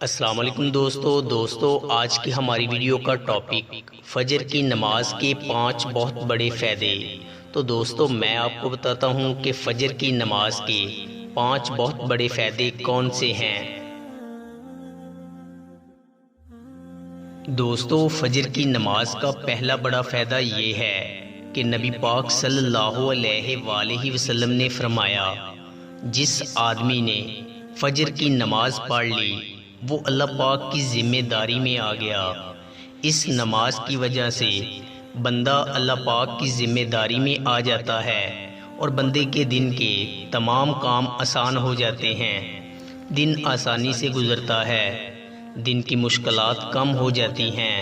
السلام علیکم دوستو آج کی ہماری ویڈیو کا ٹاپک فجر کی نماز کے 5 بہت بڑے فائدے۔ تو دوستو میں آپ کو بتاتا ہوں کہ فجر کی نماز کے 5 بہت بڑے فائدے کون سے ہیں۔ دوستو فجر کی نماز کا پہلا بڑا فائدہ یہ ہے کہ نبی پاک صلی اللہ علیہ وآلہ وسلم نے فرمایا، جس آدمی نے فجر کی نماز پڑھ لی وہ اللہ پاک کی ذمہ داری میں آ گیا۔ اس نماز کی وجہ سے بندہ اللہ پاک کی ذمہ داری میں آ جاتا ہے اور بندے کے دن کے تمام کام آسان ہو جاتے ہیں، دن آسانی سے گزرتا ہے، دن کی مشکلات کم ہو جاتی ہیں،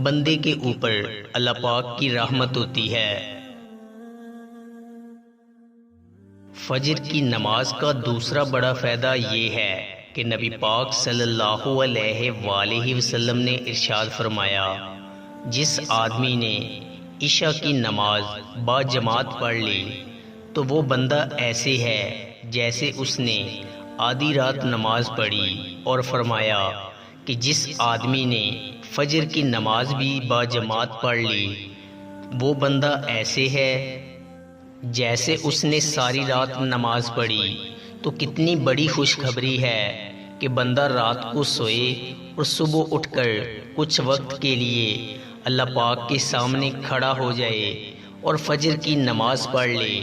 بندے کے اوپر اللہ پاک کی رحمت ہوتی ہے۔ فجر کی نماز کا دوسرا بڑا فائدہ یہ ہے کہ نبی پاک صلی اللہ علیہ وآلہ وسلم نے ارشاد فرمایا، جس آدمی نے عشاء کی نماز با جماعت پڑھ لی تو وہ بندہ ایسے ہے جیسے اس نے آدھی رات نماز پڑھی، اور فرمایا کہ جس آدمی نے فجر کی نماز بھی با جماعت پڑھ لی وہ بندہ ایسے ہے جیسے اس نے ساری رات نماز پڑھی۔ تو کتنی بڑی خوشخبری ہے کہ بندہ رات کو سوئے اور صبح اٹھ کر کچھ وقت کے لیے اللہ پاک کے سامنے کھڑا ہو جائے اور فجر کی نماز پڑھ لے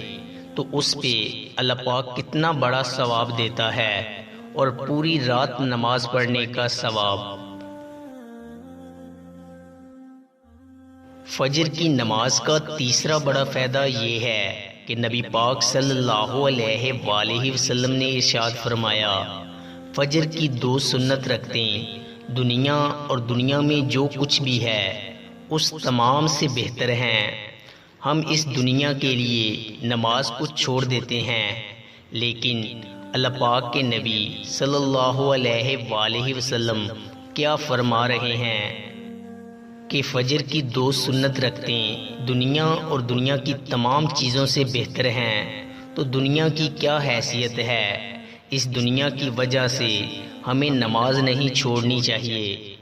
تو اس پہ اللہ پاک کتنا بڑا ثواب دیتا ہے، اور پوری رات نماز پڑھنے کا ثواب۔ فجر کی نماز کا تیسرا بڑا فائدہ یہ ہے کہ نبی پاک صلی اللہ علیہ وآلہ وسلم نے ارشاد فرمایا، فجر کی 2 سنت رکھتیں دنیا اور دنیا میں جو کچھ بھی ہے اس تمام سے بہتر ہیں۔ ہم اس دنیا کے لیے نماز کو چھوڑ دیتے ہیں، لیکن اللہ پاک کے نبی صلی اللہ علیہ وآلہ وسلم کیا فرما رہے ہیں کہ فجر کی 2 سنت رکھتیں دنیا اور دنیا کی تمام چیزوں سے بہتر ہیں۔ تو دنیا کی کیا حیثیت ہے، اس دنیا کی وجہ سے ہمیں نماز نہیں چھوڑنی چاہیے۔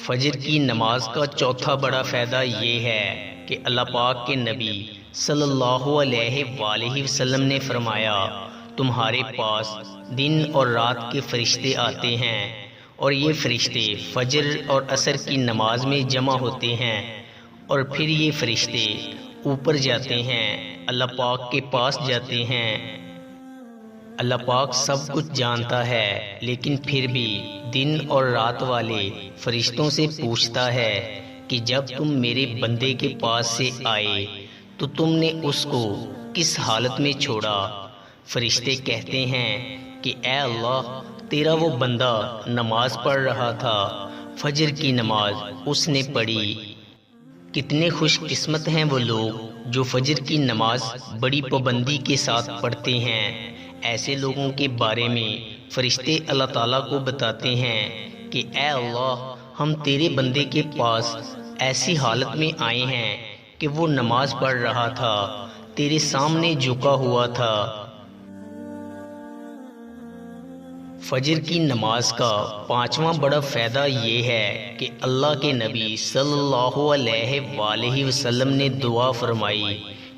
فجر کی نماز کا چوتھا بڑا فائدہ یہ ہے کہ اللہ پاک کے نبی صلی اللہ علیہ وآلہ وسلم نے فرمایا، تمہارے پاس دن اور رات کے فرشتے آتے ہیں اور یہ فرشتے فجر اور عصر کی نماز میں جمع ہوتے ہیں، اور پھر یہ فرشتے اوپر جاتے ہیں، اللہ پاک کے پاس جاتے ہیں۔ اللہ پاک سب کچھ جانتا ہے، لیکن پھر بھی دن اور رات والے فرشتوں سے پوچھتا ہے کہ جب تم میرے بندے کے پاس سے آئے تو تم نے اس کو کس حالت میں چھوڑا؟ فرشتے کہتے ہیں کہ اے اللہ، تیرا وہ بندہ نماز پڑھ رہا تھا، فجر کی نماز اس نے پڑھی۔ کتنے خوش قسمت ہیں وہ لوگ جو فجر کی نماز بڑی پابندی کے ساتھ پڑھتے ہیں۔ ایسے لوگوں کے بارے میں فرشتے اللہ تعالیٰ کو بتاتے ہیں کہ اے اللہ، ہم تیرے بندے کے پاس ایسی حالت میں آئے ہیں کہ وہ نماز پڑھ رہا تھا، تیرے سامنے جھکا ہوا تھا۔ فجر کی نماز کا 5واں بڑا فائدہ یہ ہے کہ اللہ کے نبی صلی اللہ علیہ وآلہ وسلم نے دعا فرمائی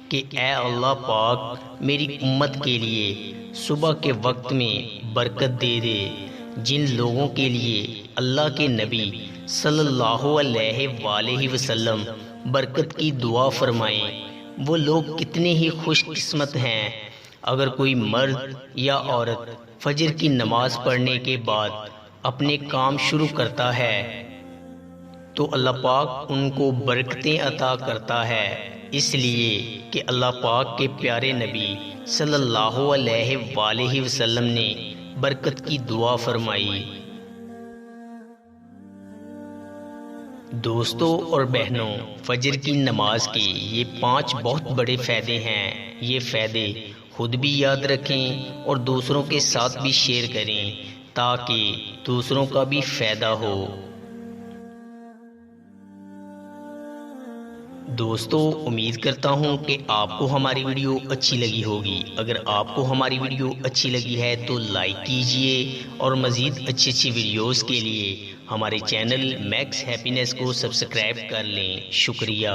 کہ اے اللہ پاک، میری امت کے لیے صبح کے وقت میں برکت دے دے۔ جن لوگوں کے لیے اللہ کے نبی صلی اللہ علیہ وآلہ وسلم برکت کی دعا فرمائیں وہ لوگ کتنے ہی خوش قسمت ہیں۔ اگر کوئی مرد یا عورت فجر کی نماز پڑھنے کے بعد اپنے کام شروع کرتا ہے تو اللہ پاک ان کو برکتیں عطا کرتا ہے، اس لیے کہ اللہ پاک کے پیارے نبی صلی اللہ علیہ وآلہ وسلم نے برکت کی دعا فرمائی۔ دوستو اور بہنوں، فجر کی نماز کے یہ 5 بہت بڑے فائدے ہیں۔ یہ فائدے خود بھی یاد رکھیں اور دوسروں کے ساتھ بھی شیئر کریں تاکہ دوسروں کا بھی فائدہ ہو۔ دوستو امید کرتا ہوں کہ آپ کو ہماری ویڈیو اچھی لگی ہوگی۔ اگر آپ کو ہماری ویڈیو اچھی لگی ہے تو لائک کیجئے اور مزید اچھی ویڈیوز کے لیے ہمارے چینل میکس ہیپینس کو سبسکرائب کر لیں۔ شکریہ۔